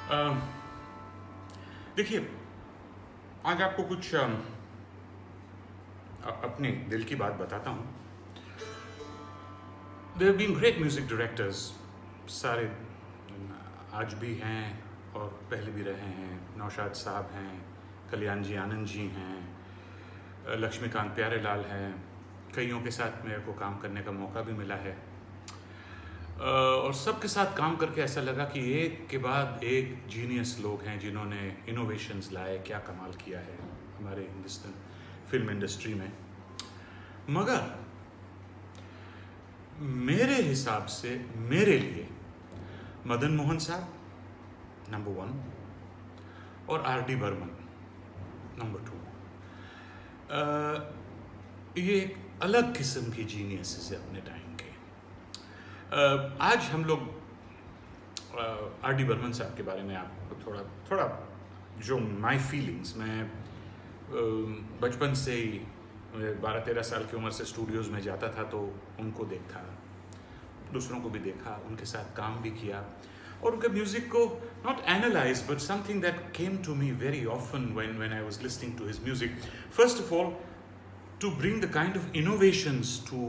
अम, देखिए, आज आपको कुछ अपने दिल की बात बताता हूँ। There been great music directors, सारे आज भी हैं और पहले भी रहे हैं। नौशाद साहब हैं, कल्याण जी आनंद जी हैं, लक्ष्मीकांत प्यारेलाल हैं। कईयों के साथ मेरे को काम करने का मौका भी मिला है, और सबके साथ काम करके ऐसा लगा कि एक के बाद एक जीनियस लोग हैं जिन्होंने इनोवेशंस लाए, क्या कमाल किया है हमारे हिंदुस्तान फिल्म इंडस्ट्री में। मगर मेरे हिसाब से, मेरे लिए मदन मोहन साहब नंबर 1 और आर डी बर्मन नंबर 2। ये एक अलग किस्म की जीनियस है अपने टाइम के। आज हम लोग आर डी बर्मन साहब के बारे में आपको थोड़ा जो माई फीलिंग्स, मैं बचपन से ही 12-13 साल की उम्र से स्टूडियोज़ में जाता था, तो उनको देखा, दूसरों को भी देखा, उनके साथ काम भी किया, और उनके म्यूज़िक को not analyse but something that came to me very often when I was listening to his music. First of all, to bring the kind of innovations to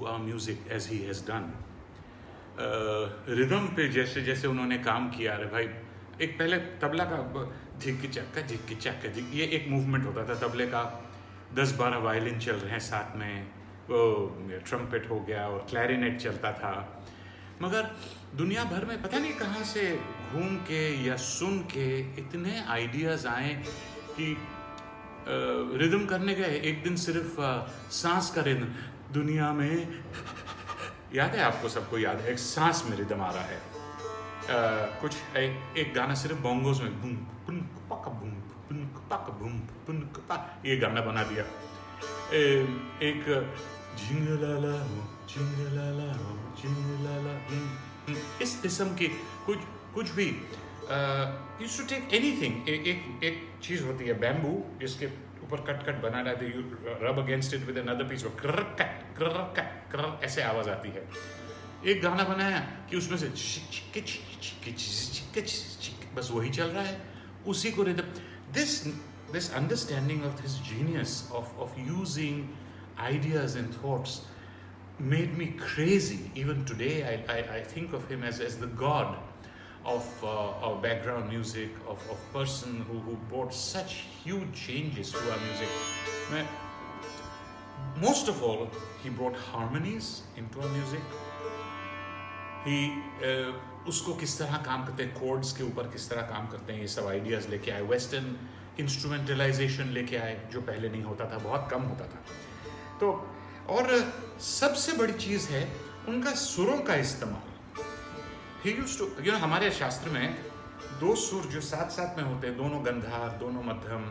our music as he has done. Rhythm पे जैसे उन्होंने काम किया। अरे भाई, एक पहले तबला का झिक्की चक्का झिक, ये एक मूवमेंट होता था तबले का। 10-12 वायलिन चल रहे हैं साथ में, वो ट्रम्पेट हो गया और क्लैरिनेट चलता था। मगर दुनिया भर में पता नहीं कहाँ से घूम के या सुन के इतने आइडियाज़ आए कि रिदम करने गए। एक दिन सिर्फ सांस का रिदम, दुनिया में याद है आपको, सबको याद है, एक सांस में रिदम आ रहा है। कुछ एक गाना सिर्फ बोंगोस में बूम पुन पक बूम पुन पक बूम पुन पक, ये गाना बना दिया। एक जिंगलाला जिंगलाला जिंगलाला, इस किस्म की कुछ भी यूज्ड टू टेक एनीथिंग। एक चीज़ होती है बैम्बू, जिसके ऊपर कट बना रहता है, you rub against it with another piece, कर ऐसे आवाज़ आती है। एक गाना बनाया कि उसमें से बस वही चल रहा है, उसी को rhythm. This understanding of this genius of using ideas and thoughts made me crazy. Even today I think of him as the god of background music, of person who brought such huge changes to our music. Most of all, he brought harmonies into our music. He उसको किस तरह काम करते हैं, chords के ऊपर किस तरह काम करते हैं, ये सब ideas लेके आए। western instrumentalization लेके आए, जो पहले नहीं होता था, बहुत कम होता था। तो और सबसे बड़ी चीज़ है उनका सुरों का इस्तेमाल। He used to, हमारे शास्त्र में 2 सुर जो साथ में होते हैं, दोनों गंधार, दोनों मध्यम,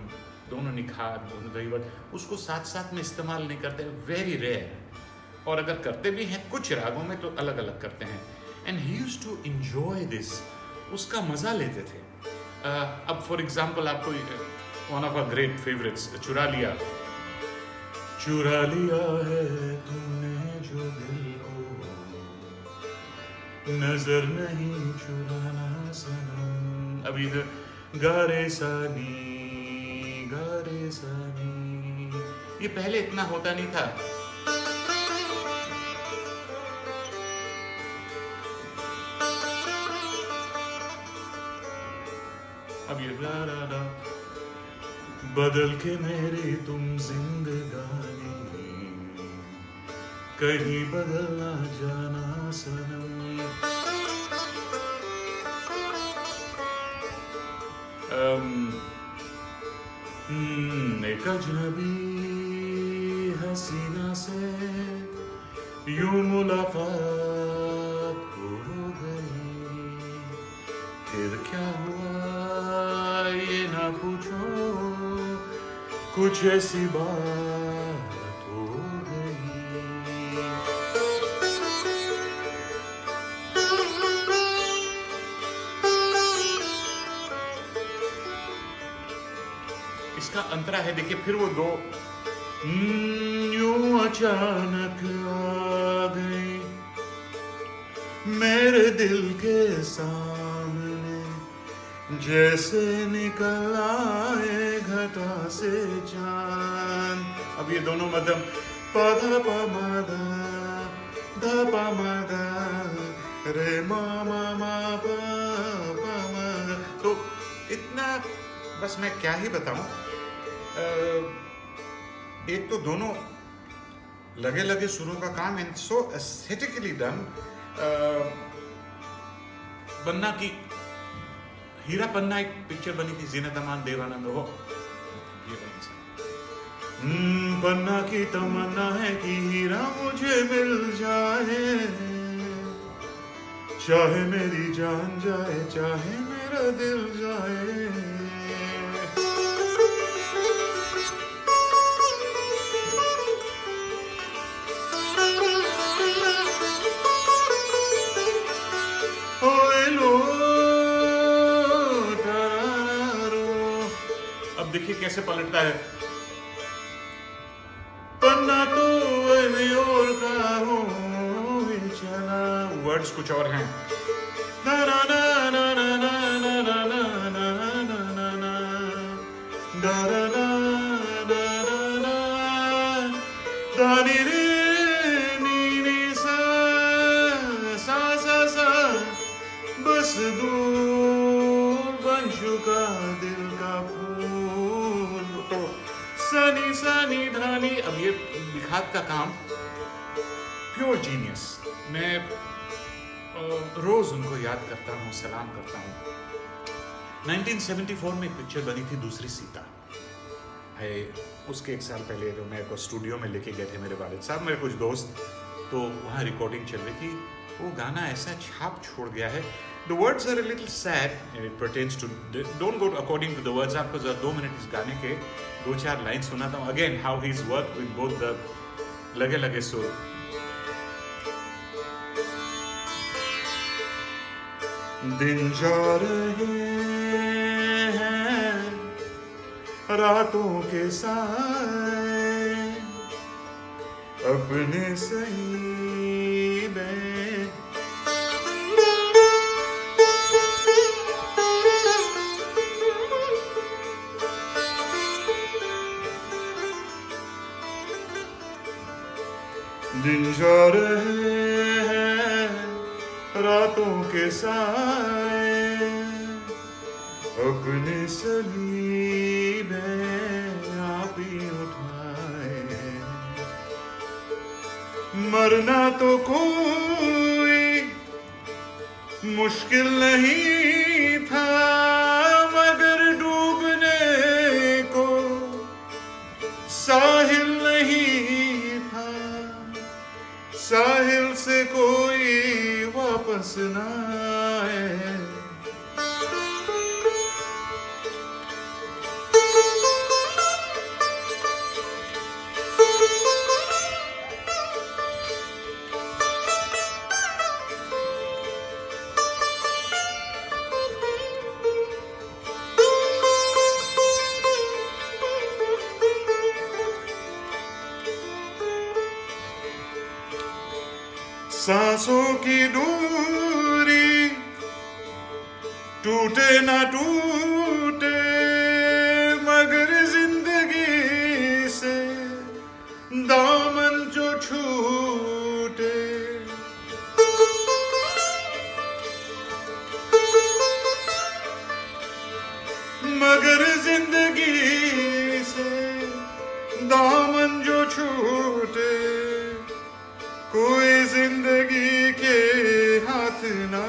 दोनों निखार, दोनों दैवत, उसको साथ में इस्तेमाल नहीं करते, वेरी रेयर। और अगर करते भी हैं कुछ रागों में तो अलग अलग करते हैं। And he used to enjoy this, उसका मज़ा लेते थे। अब फॉर एग्जाम्पल आपको one of our great favourites, चुरा लिया है तूने जो दिल को, नजर नहीं चुराना सनम। अब इधर गारे सानी, ये पहले इतना होता नहीं था। अब ये रा रा रा, बदल के मेरी तुम जिंदगानी, कहीं बदल ना जाना सनम। एक अजनबी हसीना से यूं मुलाकात हो गई, फिर क्या हुआ ये ना पूछो, कुछ ऐसी बात हो गई। इसका अंतरा है, देखिए, फिर वो 2 यूं अचानक आ गई मेरे दिल के सामने, जैसे निकल आए घटा से चांद। अब ये दोनों मध्यम प ध प म ध ध प म ग रे म म म प प म ग। तो इतना बस मैं क्या ही बताऊं। एक तो दोनों लगे लगे सुरों का काम एंड सो एस्थेटिकली डन। पन्ना की हीरा पन्ना एक पिक्चर बनी थी जीनत अमान देवानंद वो ये पन्ना की तमन्ना है कि हीरा मुझे मिल जाए, चाहे मेरी जान जाए चाहे मेरा दिल जाए। अब देखिए कैसे पलटता है। पन्ना तो और का हो चला, वर्ड्स कुछ और हैं। ना ना ना ना ना ना ना ना ना ना ना ना ना दा दा दा दा दा दा दा नी रे नी नी सा सा सा सा बस दूर बन चुका दिल का फूल। तो सनी सनी धानी। अब ये निखात का काम प्योर जीनियस। मैं रोज उनको याद करता हूँ, सलाम करता हूँ। 1974 में एक पिक्चर बनी थी दूसरी सीता है। उसके एक साल पहले जो मेरे को स्टूडियो में लेके गए थे मेरे वालिद साहब, मेरे कुछ दोस्त, तो वहाँ रिकॉर्डिंग चल रही थी। वो गाना ऐसा छाप छोड़ गया है। The words are a little sad and it pertains to, don't go according to the words, आपको जरा 2 मिनट इस गाने के 2-4 लाइन सुनाता हूँ। Again, how he's worked with both the लगे लगे सुर। दिन जा रहे हैं रातों के साए अपने सही में, दिन जा रहे हैं रातों के साए अपने सलीब आप ही उठाए। मरना तो कोई मुश्किल नहीं था मगर डूबने को साहिल नहीं था, साहिल से कोई वापस ना आए। सांसों की दूरी टूटे ना टूटे मगर जिंदगी से दामन जो छूटे। मगर जिंदगी से दामन जो छूटे कोई जिंदगी के हाथ ना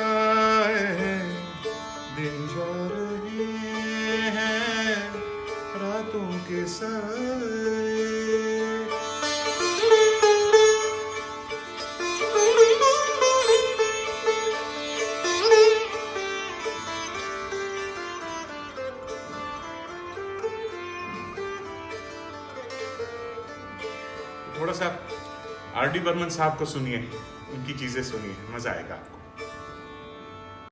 आए। दिन जा रहे हैं रातों के साए। थोड़ा सा आर डी बर्मन साहब को सुनिए, उनकी चीजें सुनिए, मजा आएगा आपको।